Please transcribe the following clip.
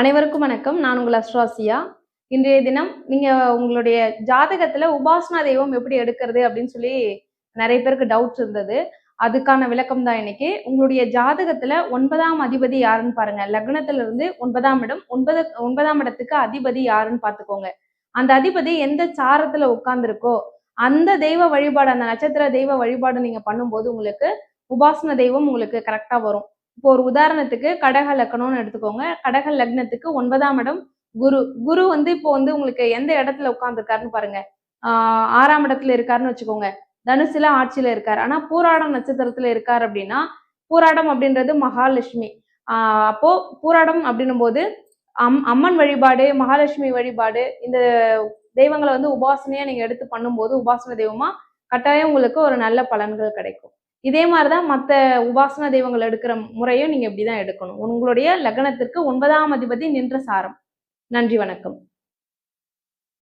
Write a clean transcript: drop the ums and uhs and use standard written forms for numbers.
அனைவருக்கும் வணக்கம். நான் உங்கள் அஸ்ட்ராசியா. இன்றைய தினம் நீங்க உங்களுடைய ஜாதகத்துல உபாசனா தெய்வம் எப்படி எடுக்கிறது அப்படின்னு சொல்லி நிறைய பேருக்கு டவுட்ஸ் இருந்தது. அதுக்கான விளக்கம் தான் இன்னைக்கு. உங்களுடைய ஜாதகத்துல 9ஆம் அதிபதி யாருன்னு பாருங்க. லக்னத்துல இருந்து 9ஆம் இடம், 9ஆம் இடத்துக்கு அதிபதி யாருன்னு பார்த்துக்கோங்க. அந்த அதிபதி எந்த சாரத்துல உட்கார்ந்துருக்கோ அந்த தெய்வ வழிபாடு, அந்த நட்சத்திர தெய்வ வழிபாடு நீங்க பண்ணும்போது உங்களுக்கு உபாசன தெய்வம் உங்களுக்கு கரெக்டா வரும். இப்போ ஒரு உதாரணத்துக்கு கடக லக்னம்னு எடுத்துக்கோங்க. கடக லக்னத்துக்கு 9ஆம் இடம் குரு. குரு இப்போ உங்களுக்கு எந்த இடத்துல உட்கார்ந்துருக்காருன்னு பாருங்க. 6ஆம் இடத்துல இருக்காருன்னு வச்சுக்கோங்க. தனுசுல ஆட்சியில இருக்காரு. ஆனா பூராடம் நட்சத்திரத்துல இருக்காரு அப்படின்னா, பூராடம் அப்படின்றது மகாலட்சுமி. அப்போ பூராடம் அப்படின்னும் போது அம்மன் வழிபாடு, மகாலட்சுமி வழிபாடு, இந்த தெய்வங்களை உபாசனையா நீங்க எடுத்து பண்ணும்போது உபாசன தெய்வமா கட்டாயம் உங்களுக்கு ஒரு நல்ல பலன்கள் கிடைக்கும். இதே மாதிரிதான் மத்த உபாசன தெய்வங்கள் எடுக்கிற முறையும் நீங்க இப்படிதான் எடுக்கணும். உங்களுடைய லக்னத்திற்கு 9ஆம் அதிபதி நின்ற சாரம். நன்றி, வணக்கம்.